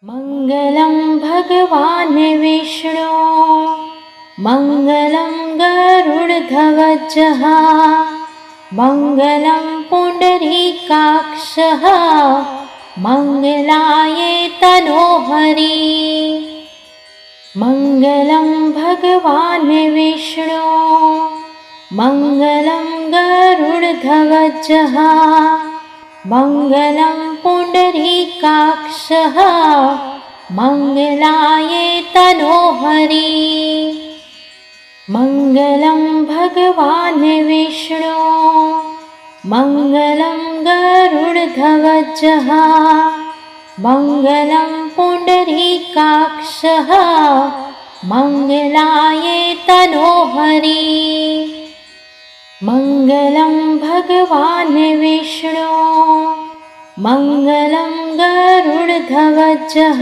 मङ्गलं भगवान् विष्णु मङ्गलं गरुडध्वजः मङ्गलं पुण्डरीकाक्षः मङ्गलाय तनोहरि। मङ्गलं भगवान् विष्णु मङ्गलं गरुडध्वजः मङ्गलं पुण्डरीकाक्षः मङ्गलाय तनोहरि। मङ्गलं भगवान् विष्णु मङ्गलं गरुडध्वजः मङ्गलं पुण्डरीकाक्षः मङ्गलाय तनोहरि। मङ्गलं भगवान् विष्णु मङ्गलं गरुडध्वजः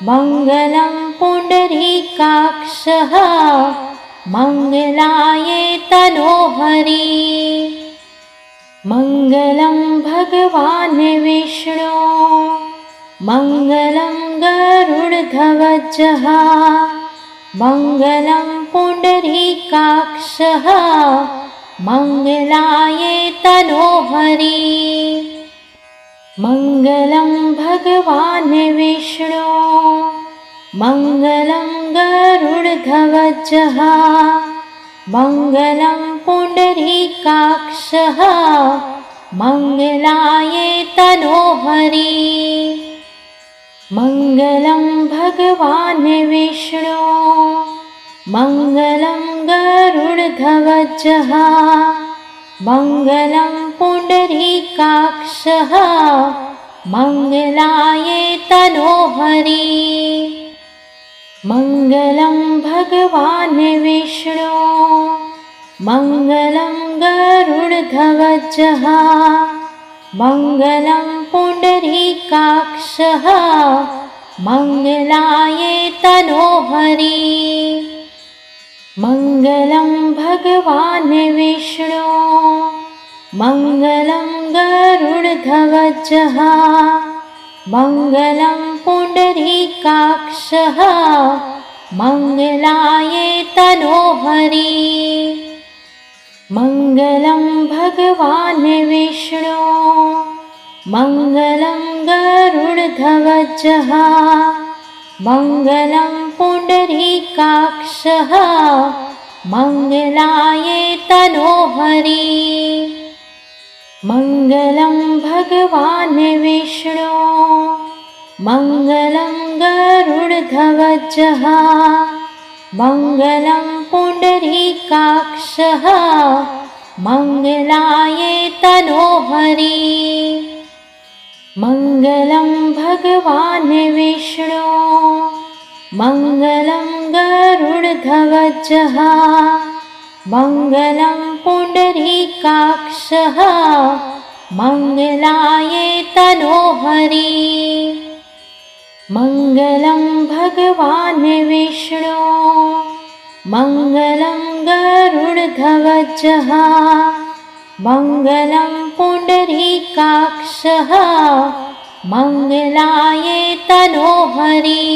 मङ्गलं पुण्डरीकाक्षः मङ्गलाय तनोहरि। मङ्गलं भगवान् विष्णु मङ्गलं गरुडध्वजः मङ्गलं पुण्डरीकाक्षः मङ्गलाय तनोहरि। मङ्गलं भगवान् विष्णु मङ्गलं गरुडध्वजः मङ्गलं पुण्डरीकाक्षः मङ्गलाय तनोहरि। मङ्गलं भगवान् विष्णु मङ्गलं गरुडध्वजः मङ्गलं पुण्डरीकाक्षः मङ्गलाय तनोहरि। मङ्गलं भगवान् विष्णु मङ्गलं गरुडध्वजः मङ्गलं पुण्डरीकाक्षः मङ्गलाय तनोहरि। मङ्गलं भगवान् विष्णु मङ्गलं गरुडध्वजः मङ्गलं पुण्डरीकाक्षः मङ्गलाय तनोहरि। मङ्गलं भगवान् विष्णु मङ्गलं गरुडध्वजः मङ्गलं पुण्डरीकाक्षः मङ्गलाय तनोहरि। मङ्गलं भगवान् विष्णु मङ्गलं गरुडध्वजः मङ्गलं पुण्डरीकाक्षः मङ्गलाय तनोहरि। मङ्गलं भगवान् विष्णु मङ्गलं गरुडध्वजः मङ्गलं पुण्डरीकाक्षः मङ्गलाय तनोहरि। मङ्गलं भगवान् विष्णु मङ्गलं गरुडध्वजः मङ्गलं पुण्डरीकाक्षः मङ्गलाय तनोहरि।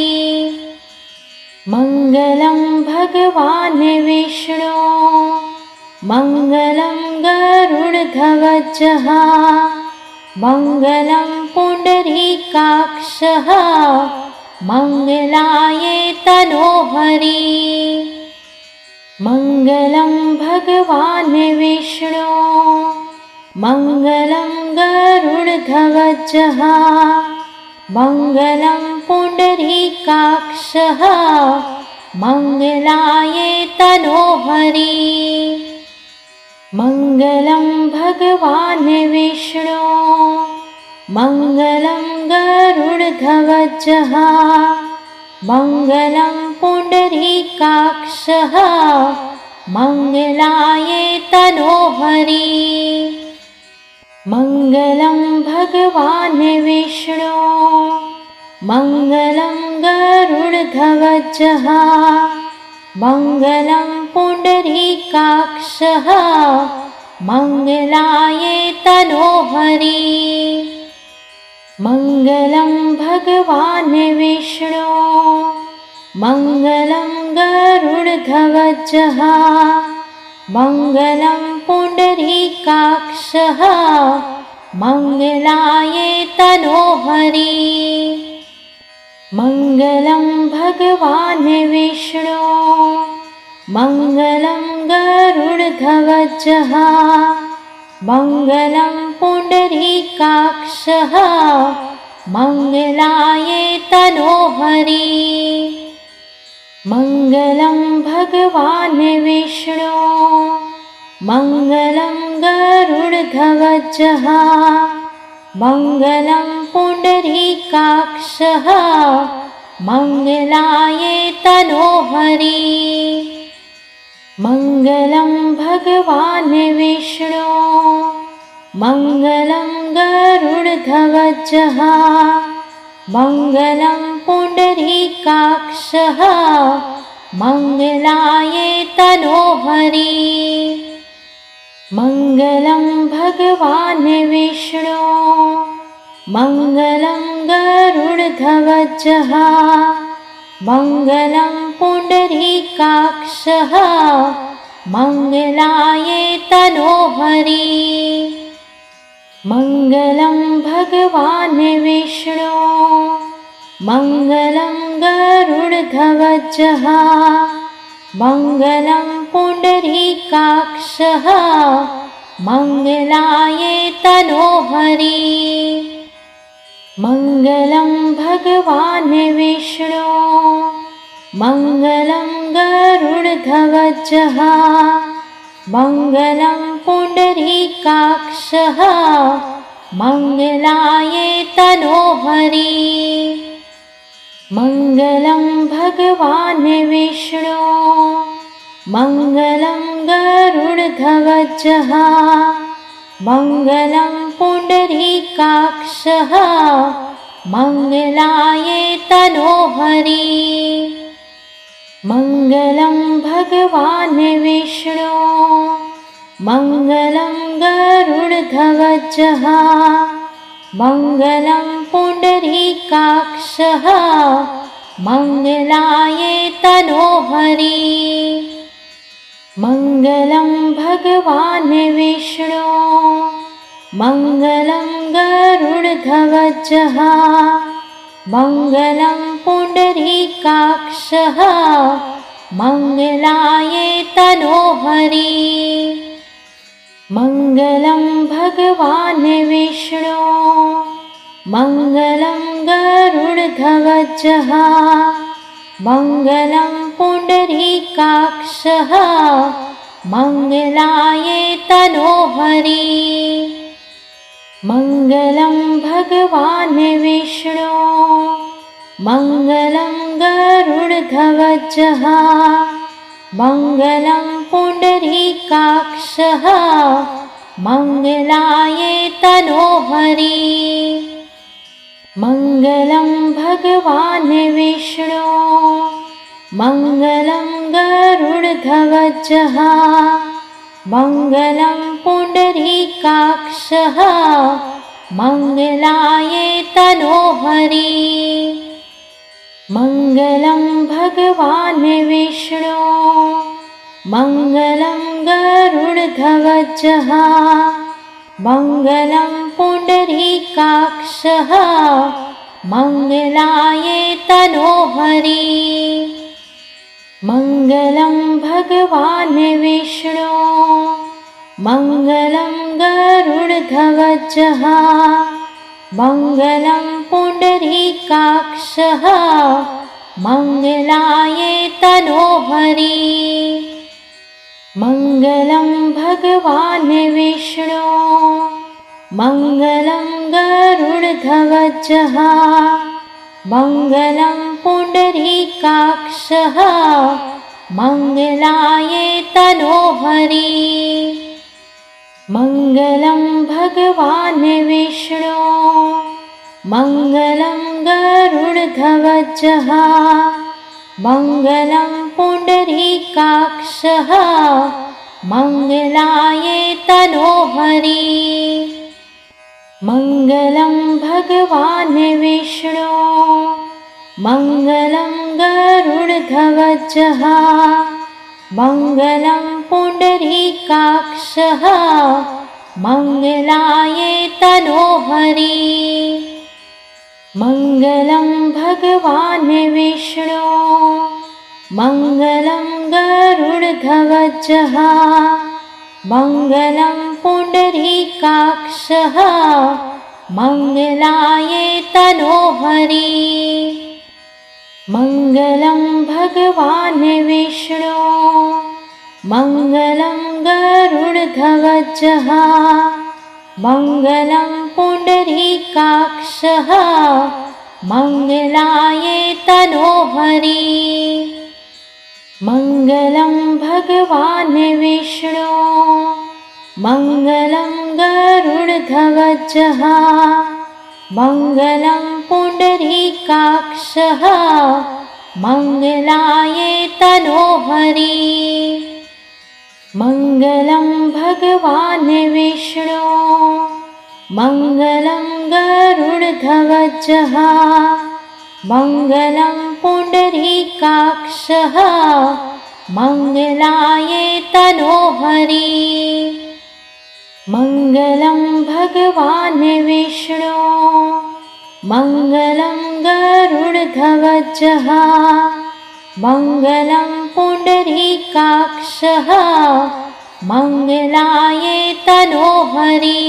मङ्गलं भगवान् विष्णु मङ्गलं गरुडध्वजः मङ्गलं पुण्डरीकाक्षः मङ्गलाय तनोहरि। मङ्गलं भगवान् विष्णु मङ्गलं गरुडध्वजः मङ्गलं पुण्डरीकाक्षः मङ्गलाय तनोहरि। मङ्गलं भगवान् विष्णु मङ्गलं गरुडध्वजः मङ्गलं पुण्डरीकाक्षः मङ्गलाय तनोहरि। मङ्गलं भगवान् विष्णु मङ्गलं गरुडध्वजः मङ्गलं पुण्डरीकाक्षः मङ्गलाय तनोहरि। मङ्गलं भगवान् विष्णु मङ्गलं गरुडध्वजः मङ्गलं पुण्डरीकाक्षः मङ्गलाय तनोहरि मङ्गलं भगवान् विष्णु मङ्गलं गरुडध्वजः मङ्गलं पुण्डरीकाक्षः मङ्गलाय तनोहरि मङ्गलं भगवान् विष्णु मङ्गलं गरुडध्वजः मङ्गलं पुण्डरीकाक्षः मङ्गलाय तनोहरि मङ्गलं भगवान् विष्णु मङ्गलं गरुडध्वजः मङ्गलं पुण्डरीकाक्षः मङ्गलाय तनोहरि मङ्गलं भगवान् विष्णु मङ्गलं गरुडध्वजः मङ्गलं पुण्डरीकाक्षः मङ्गलाय तनोहरि मङ्गलं भगवान् विष्णु मङ्गलं गरुडध्वजः मङ्गलं पुण्डरीकाक्षः मङ्गलाय तनोहरि मङ्गलं भगवान् विष्णु मङ्गलं गरुडध्वजः मङ्गलं पुण्डरीकाक्षः मङ्गलाय तनोहरि मङ्गलं भगवान् विष्णु मङ्गलं गरुडध्वजः मङ्गलं पुण्डरीकाक्षः मङ्गलाय तनोहरि मङ्गलं भगवान् विष्णु मङ्गलं गरुडध्वजः मङ्गलं पुण्डरीकाक्षः मङ्गलाय तनोहरि मङ्गलं भगवान् विष्णु मङ्गलं गरुडध्वजः मङ्गलं पुण्डरीकाक्षः मङ्गलाय तनोहरि मङ्गलं भगवान् विष्णु मङ्गलं गरुडध्वजः मङ्गलं पुण्डरीकाक्षः मङ्गलाय तनोहरि मङ्गलं भगवान् विष्णु मङ्गलं गरुडध्वजः मङ्गलं पुण्डरीकाक्षः मङ्गलाय तनोहरि मङ्गलं भगवान् विष्णु मङ्गलं गरुडध्वजः मङ्गलं पुण्डरीकाक्षः मङ्गलाय तनोहरि मङ्गलं भगवान् विष्णु मङ्गलं गरुडध्वजः मङ्गलं पुण्डरीकाक्षः मङ्गलाय तनोहरि मङ्गलं भगवान् विष्णु मङ्गलं गरुडध्वजः मङ्गलं पुण्डरीकाक्षः मङ्गलाय तनोहरि मङ्गलं भगवान् विष्णु मङ्गलं गरुडध्वजः मङ्गलं पुण्डरीकाक्षः मङ्गलाय तनोहरि मङ्गलं भगवान् विष्णु मङ्गलं गरुडध्वजः मङ्गलं पुण्डरीकाक्षः मङ्गलाय तनोहरि मङ्गलं भगवान् विष्णु मङ्गलं गरुडध्वजः मङ्गलं पुण्डरीकाक्षः मङ्गलाय तनोहरि मङ्गलं भगवान् विष्णु मङ्गलं गरुडध्वजः मङ्गलं पुण्डरीकाक्षः मङ्गलाय तनोहरि मङ्गलं भगवान् विष्णु मङ्गलं गरुडध्वजः मङ्गलं पुण्डरीकाक्षः मङ्गलाय तनोहरि मङ्गलं भगवान् विष्णु मङ्गलं गरुडध्वजः मङ्गलं पुण्डरीकाक्षः मङ्गलाय तनोहरि मङ्गलं भगवान् विष्णु मङ्गलं गरुडध्वजः मङ्गलं पुण्डरीकाक्षः मङ्गलाय तनोहरि मङ्गलं भगवान् विष्णु मङ्गलं गरुडध्वजः मङ्गलं पुण्डरीकाक्षः मङ्गलाय तनोहरि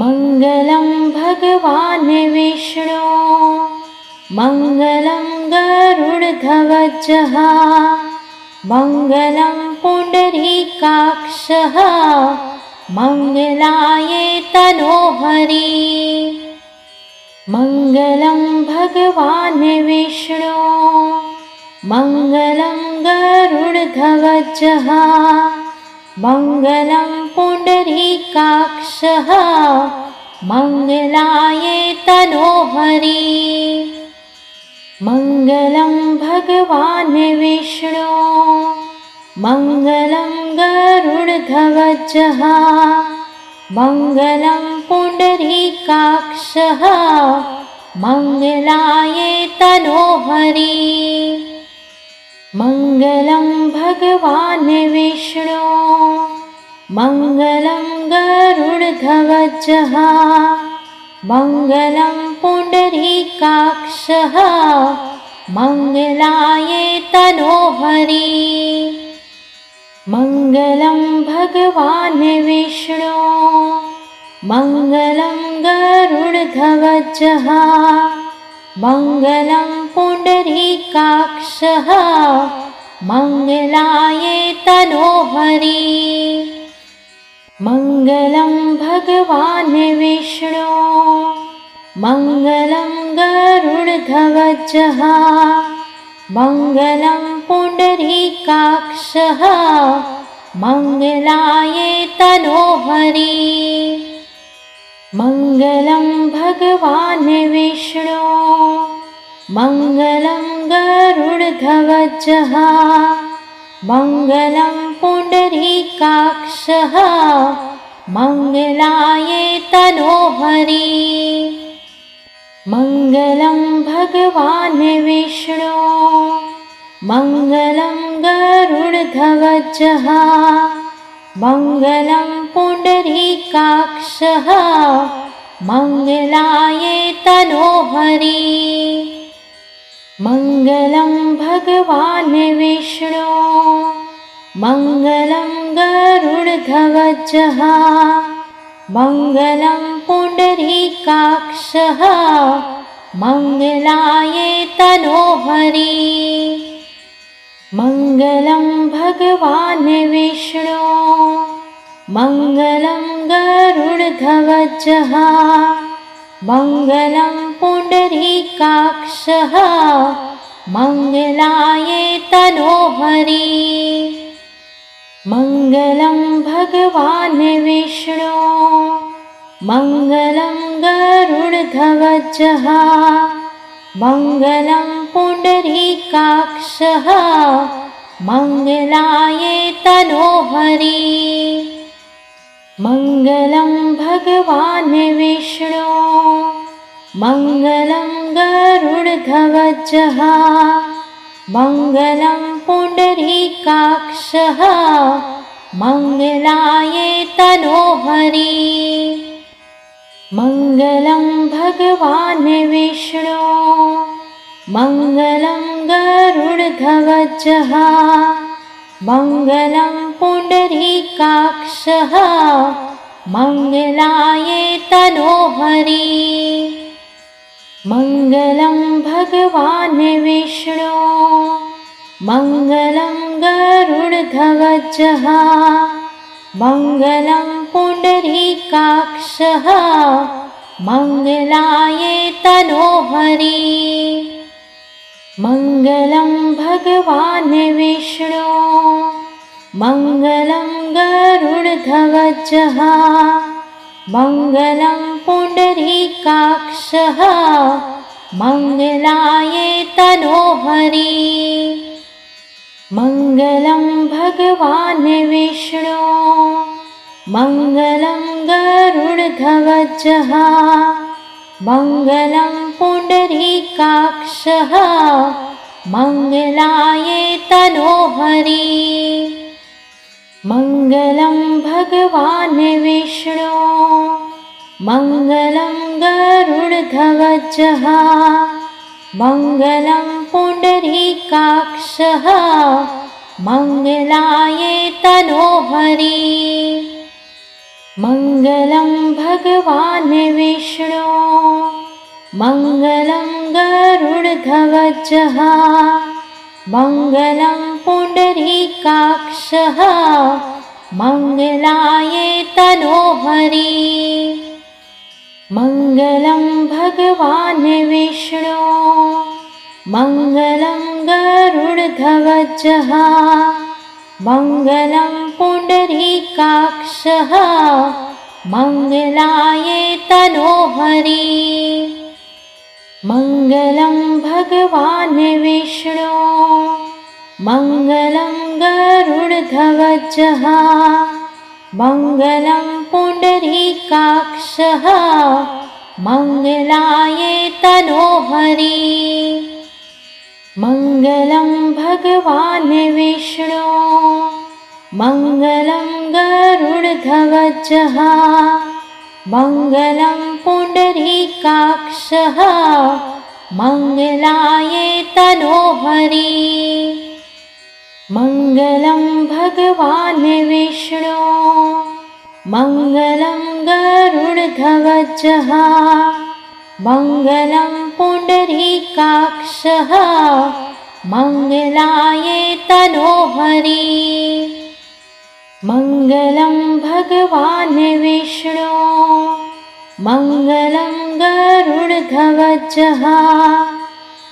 मङ्गलं भगवान् विष्णु मङ्गलं गरुडध्वजः मङ्गलं पुण्डरीकाक्षः मङ्गलाय तनोहरि मङ्गलं भगवान् विष्णु मङ्गलं गरुडध्वजः मङ्गलं पुण्डरीकाक्षः मङ्गलाय तनोहरि मङ्गलं भगवान् विष्णु मङ्गलं गरुडध्वजः मङ्गलं पुण्डरीकाक्षः मङ्गलाय तनोहरि मङ्गलं भगवान् विष्णु मङ्गलं गरुडध्वजः मङ्गलं पुण्डरीकाक्षः मङ्गलाय तनोहरि मङ्गलं भगवान् विष्णु मङ्गलं गरुडध्वजः मङ्गलं पुण्डरीकाक्षः मङ्गलाय तनोहरि मङ्गलं भगवान् विष्णु मङ्गलं गरुडध्वजः मङ्गलं पुण्डरीकाक्षः मङ्गलाय तनोहरि मङ्गलं भगवान् विष्णु मङ्गलं गरुडध्वजः मङ्गलं पुण्डरीकाक्षः मङ्गलाय तनोहरि मङ्गलं भगवान् विष्णु मङ्गलं गरुडध्वजः मङ्गलं पुण्डरीकाक्षः मङ्गलाय तनोहरि मङ्गलं भगवान् विष्णु मङ्गलं गरुडध्वजः मङ्गलं पुण्डरीकाक्षः मङ्गलाय तनोहरि मङ्गलं भगवान् विष्णु मङ्गलं गरुडध्वजः मङ्गलं पुण्डरीकाक्षः मङ्गलाय तनोहरि मङ्गलं भगवान् विष्णु मङ्गलं गरुडध्वजः मङ्गलं पुण्डरीकाक्षः मङ्गलाय तनोहरि मङ्गलं भगवान् विष्णु मङ्गलं गरुडध्वजः मङ्गलं पुण्डरीकाक्षः मङ्गलाय तनोहरि मङ्गलं भगवान् विष्णु मङ्गलं गरुडध्वजः मङ्गलं पुण्डरीकाक्षः मङ्गलाय तनोहरि मङ्गलं भगवान् विष्णु मङ्गलं गरुडध्वजः मङ्गलं पुण्डरीकाक्षः मङ्गलाय तनोहरि मङ्गलं भगवान् विष्णु मङ्गलं गरुडध्वजः मङ्गलं पुण्डरीकाक्षः मङ्गलाय तनोहरि मङ्गलं भगवान् विष्णु मङ्गलं गरुडध्वजः मङ्गलं पुण्डरीकाक्षः मङ्गलाय तनोहरि मङ्गलं भगवान् विष्णु मङ्गलं गरुडध्वजः मङ्गलं पुण्डरीकाक्षः मङ्गलाय तनोहरि मङ्गलं भगवान् विष्णु मङ्गलं गरुडध्वजः मङ्गलं पुण्डरीकाक्षः मङ्गलाय तनोहरि मङ्गलं भगवान् विष्णु मङ्गलं गरुडध्वजः मङ्गलं पुण्डरीकाक्षः मङ्गलाय तनोहरि मङ्गलं भगवान् विष्णु मङ्गलं गरुडध्वजः मङ्गलं पुण्डरीकाक्षः मङ्गलाय तनोहरि मङ्गलं भगवान् विष्णु मङ्गलं गरुडध्वजः मङ्गलं पुण्डरीकाक्षः मङ्गलाय तनोहरि मङ्गलं भगवान् विष्णु मङ्गलं गरुडध्वजः मङ्गलं पुण्डरीकाक्षः मङ्गलाय तनोहरि मङ्गलं भगवान् विष्णु मङ्गलं गरुडध्वजः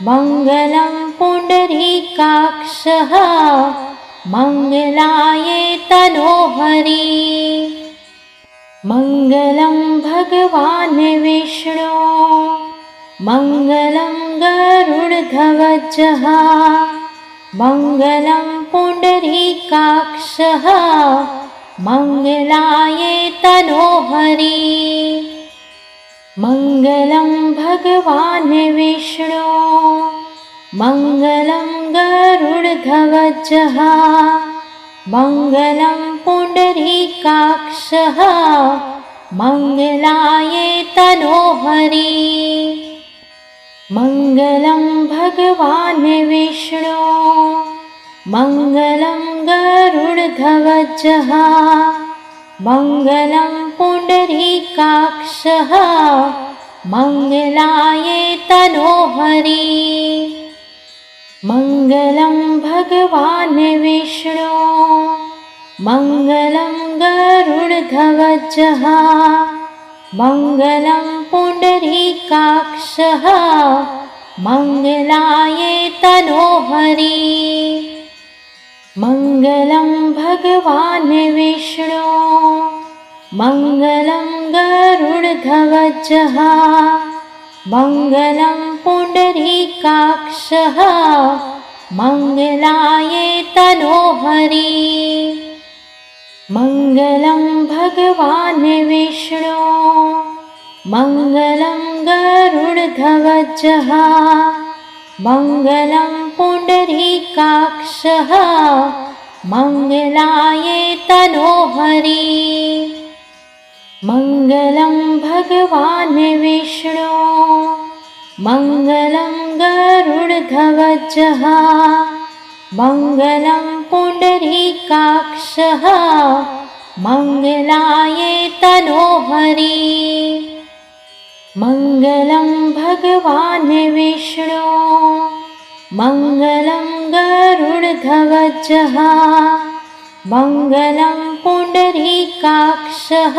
मङ्गलं पुण्डरीकाक्षः मङ्गलाय तनोहरि मङ्गलं भगवान् विष्णु मङ्गलं गरुडध्वजः मङ्गलं पुण्डरीकाक्षः मङ्गलाय तनोहरि मङ्गलं भगवान् विष्णु मङ्गलं गरुडध्वजः मङ्गलं पुण्डरीकाक्षः मङ्गलाय तनोहरि मङ्गलं भगवान् विष्णु मङ्गलं गरुडध्वजः मङ्गलं पुण्डरीकाक्षः मङ्गलाय तनोहरि मङ्गलं भगवान् विष्णु मङ्गलं गरुडध्वजः मङ्गलं पुण्डरीकाक्षः मङ्गलाय तनोहरि मङ्गलं भगवान् विष्णु मङ्गलं गरुडध्वजः मङ्गलं पुण्डरीकाक्षः मङ्गलाय तनोहरि मङ्गलं भगवान् विष्णु मङ्गलं गरुडध्वजः मङ्गलं पुण्डरीकाक्षः मङ्गलाय तनोहरि मङ्गलं भगवान् विष्णु मङ्गलं गरुडध्वजः मङ्गलं पुण्डरीकाक्षः मङ्गलाय तनोहरि मङ्गलं भगवान् विष्णु मङ्गलं गरुडध्वजः मङ्गलं पुण्डरीकाक्षः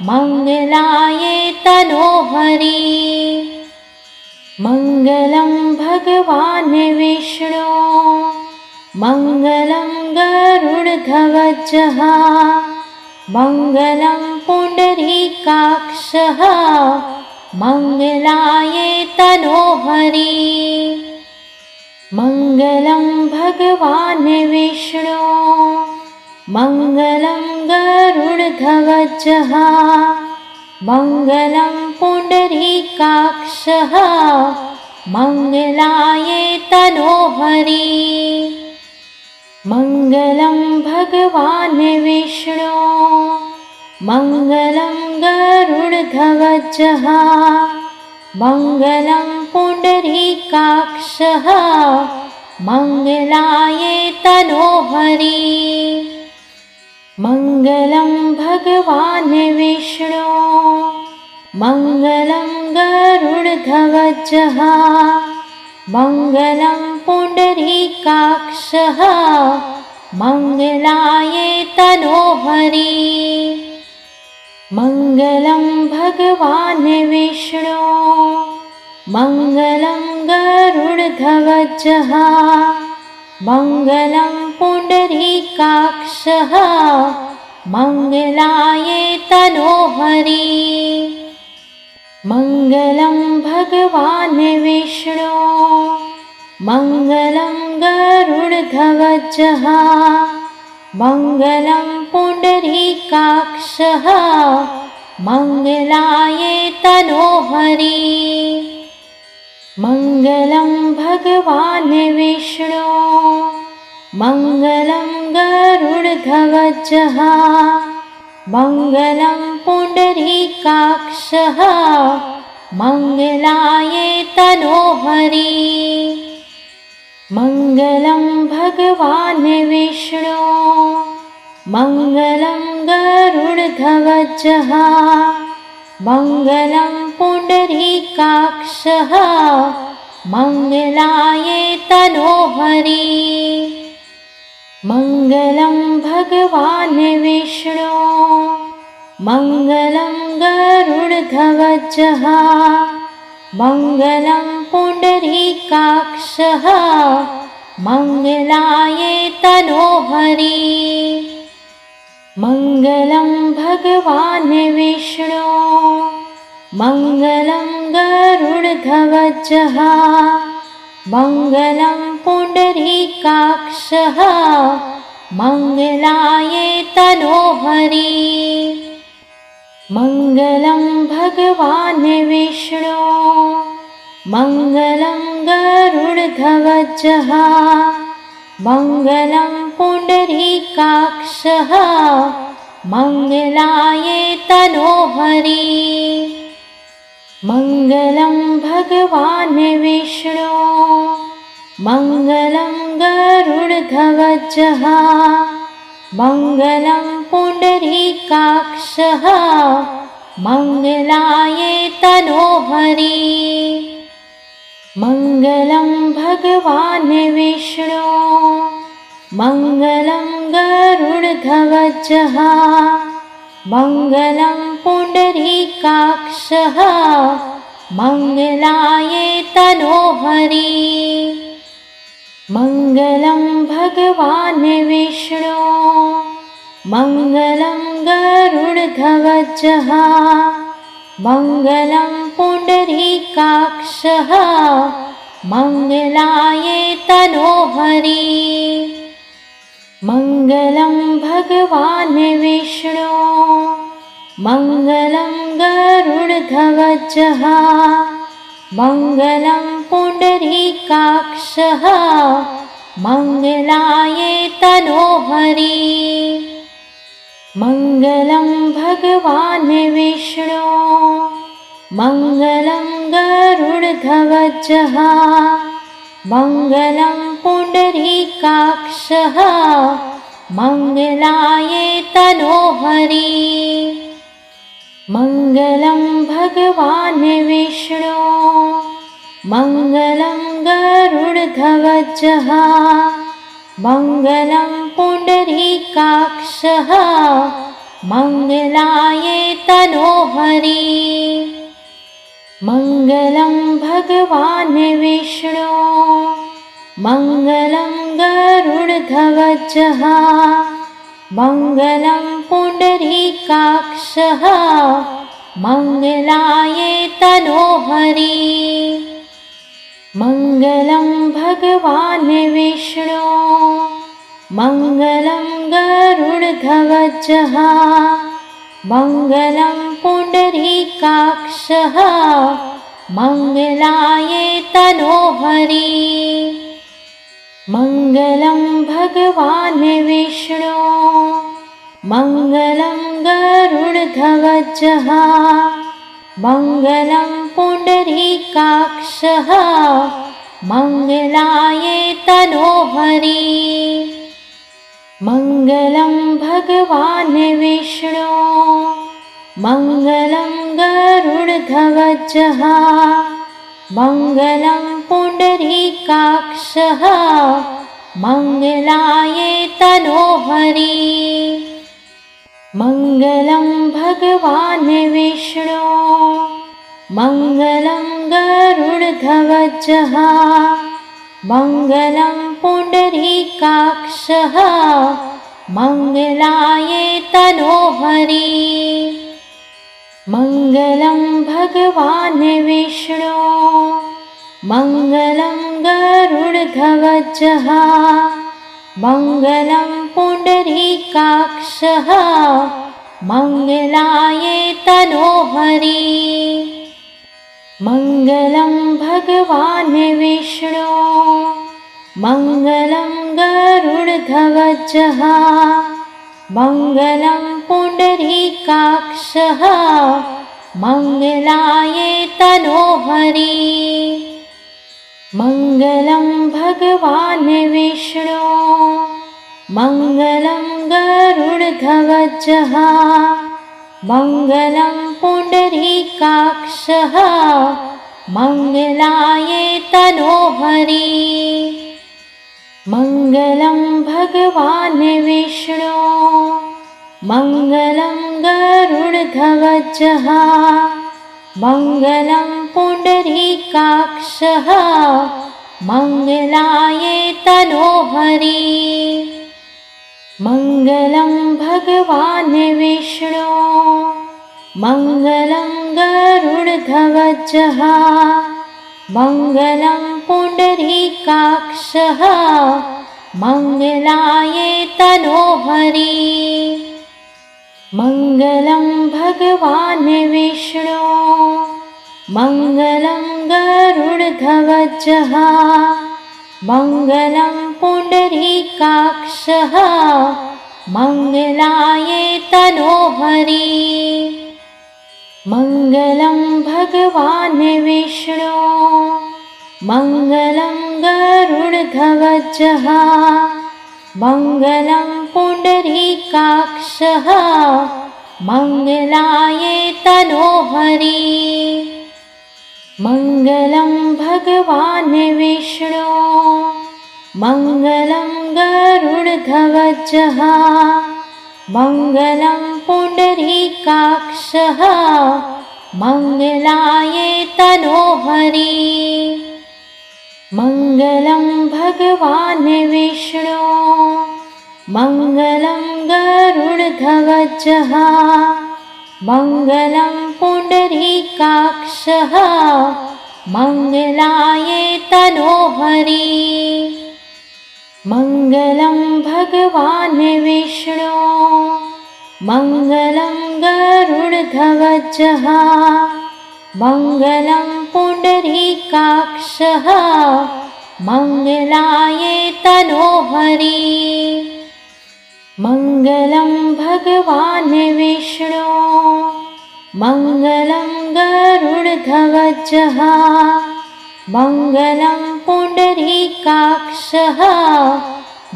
मङ्गलाय तनोहरि मङ्गलं भगवान् विष्णु मङ्गलं गरुडध्वजः मङ्गलं पुण्डरीकाक्षः मङ्गलाय तनोहरि मङ्गलं भगवान् विष्णु मङ्गलं गरुडध्वजः मङ्गलं पुण्डरीकाक्षः मङ्गलाय तनोहरि मङ्गलं भगवान् विष्णु मङ्गलं गरुडध्वजः मङ्गलं पुण्डरीकाक्षः मङ्गलाय तनोहरि मङ्गलं भगवान् विष्णु मङ्गलं गरुडध्वजः मङ्गलं पुण्डरीकाक्षः मङ्गलाय तनोहरि मङ्गलं भगवान् विष्णु मङ्गलं गरुडध्वजः मङ्गलं पुण्डरीकाक्षः मङ्गलाय तनोहरि मङ्गलं भगवान् विष्णु मङ्गलं गरुडध्वजः मङ्गलं पुण्डरीकाक्षः मङ्गलाय तनोहरि मङ्गलं भगवान् विष्णु मङ्गलं गरुडध्वजः मङ्गलं पुण्डरीकाक्षः मङ्गलाय तनोहरि मङ्गलं भगवान् विष्णु मङ्गलं गरुडध्वजः मङ्गलं पुण्डरीकाक्षः मङ्गलाय तनोहरि मङ्गलं भगवान् विष्णु मङ्गलं गरुडध्वजः मङ्गलं पुण्डरीकाक्षः मङ्गलाय तनोहरि मङ्गलं भगवान् विष्णु मङ्गलं गरुडध्वजः मङ्गलं पुण्डरीकाक्षः मङ्गलाय तनोहरि मङ्गलं भगवान् विष्णु मङ्गलं गरुडध्वजः मङ्गलं पुण्डरीकाक्षः मङ्गलाय तनोहरि मङ्गलं भगवान् विष्णु मङ्गलं गरुडध्वजः मङ्गलं पुण्डरीकाक्षः मङ्गलाय तनोहरि मङ्गलं भगवान् विष्णु मङ्गलं गरुडध्वजः मङ्गलं पुण्डरीकाक्षः मङ्गलाय तनोहरि मङ्गलं भगवान् विष्णु मङ्गलं गरुडध्वजः मङ्गलं पुण्डरीकाक्षः मङ्गलाय तनोहरि मङ्गलं भगवान् विष्णु मङ्गलं गरुडध्वजः मङ्गलं पुण्डरीकाक्षः मङ्गलाय तनोहरि मङ्गलं भगवान् विष्णु मङ्गलं गरुडध्वजः मङ्गलं पुण्डरीकाक्षः मङ्गलाय तनोहरि मङ्गलं भगवान् विष्णु मङ्गलं गरुडध्वजः मङ्गलं पुण्डरीकाक्षः मङ्गलाय तनोहरि मङ्गलं भगवान् विष्णु मङ्गलं गरुडध्वजः मङ्गलं पुण्डरीकाक्षः मङ्गलाय तनोहरि मङ्गलं भगवान् विष्णु मङ्गलं गरुडध्वजः मङ्गलं पुण्डरीकाक्षः मङ्गलाय तनोहरि मङ्गलं भगवान् विष्णु मङ्गलं गरुडध्वजः मङ्गलं पुण्डरीकाक्षः मङ्गलाय तनोहरि मङ्गलं भगवान् विष्णु मङ्गलं गरुडध्वजः मङ्गलं पुण्डरीकाक्षः मङ्गलाय तनोहरि मङ्गलं भगवान् विष्णु मङ्गलं गरुडध्वजः मङ्गलं पुण्डरीकाक्षः मङ्गलाय तनोहरि मङ्गलं भगवान् विष्णु मङ्गलं गरुडध्वजः मङ्गलं पुण्डरीकाक्षः मङ्गलाय तनोहरि मङ्गलं भगवान् विष्णु मङ्गलं गरुडध्वजः मङ्गलं पुण्डरीकाक्षः मङ्गलाय तनोहरि मङ्गलं भगवान् विष्णु मङ्गलं गरुडध्वजः मङ्गलं पुण्डरीकाक्षः मङ्गलाय तनोहरि मङ्गलं भगवान् विष्णु मङ्गलं गरुडध्वजः मङ्गलं पुण्डरीकाक्षः मङ्गलाय तनोहरि मङ्गलं भगवान् विष्णु मङ्गलं गरुडध्वजः मङ्गलं पुण्डरीकाक्षः मङ्गलाय तनोहरि मङ्गलं भगवान् विष्णु मङ्गलं गरुडध्वजः मङ्गलं पुण्डरीकाक्षः मङ्गलाय तनोहरि मङ्गलं भगवान् विष्णु मङ्गलं गरुडध्वजः मङ्गलं पुण्डरीकाक्षः मङ्गलाय तनोहरि मङ्गलं भगवान् विष्णु मङ्गलं गरुडध्वजः मङ्गलं पुण्डरीकाक्षः मङ्गलाय तनोहरि मङ्गलं भगवान् विष्णु मङ्गलं गरुडध्वजः मङ्गलं पुण्डरीकाक्षः मङ्गलाय तनोहरि मङ्गलं भगवान् विष्णु मङ्गलं गरुडध्वजः मङ्गलं पुण्डरीकाक्षः मङ्गलाय तनोहरि मङ्गलं भगवान् विष्णु मङ्गलं गरुडध्वजः मङ्गलं पुण्डरीकाक्षः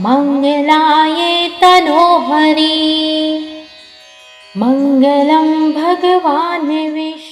मङ्गलाय तनोहरि मङ्गलं भगवान् विष्णु।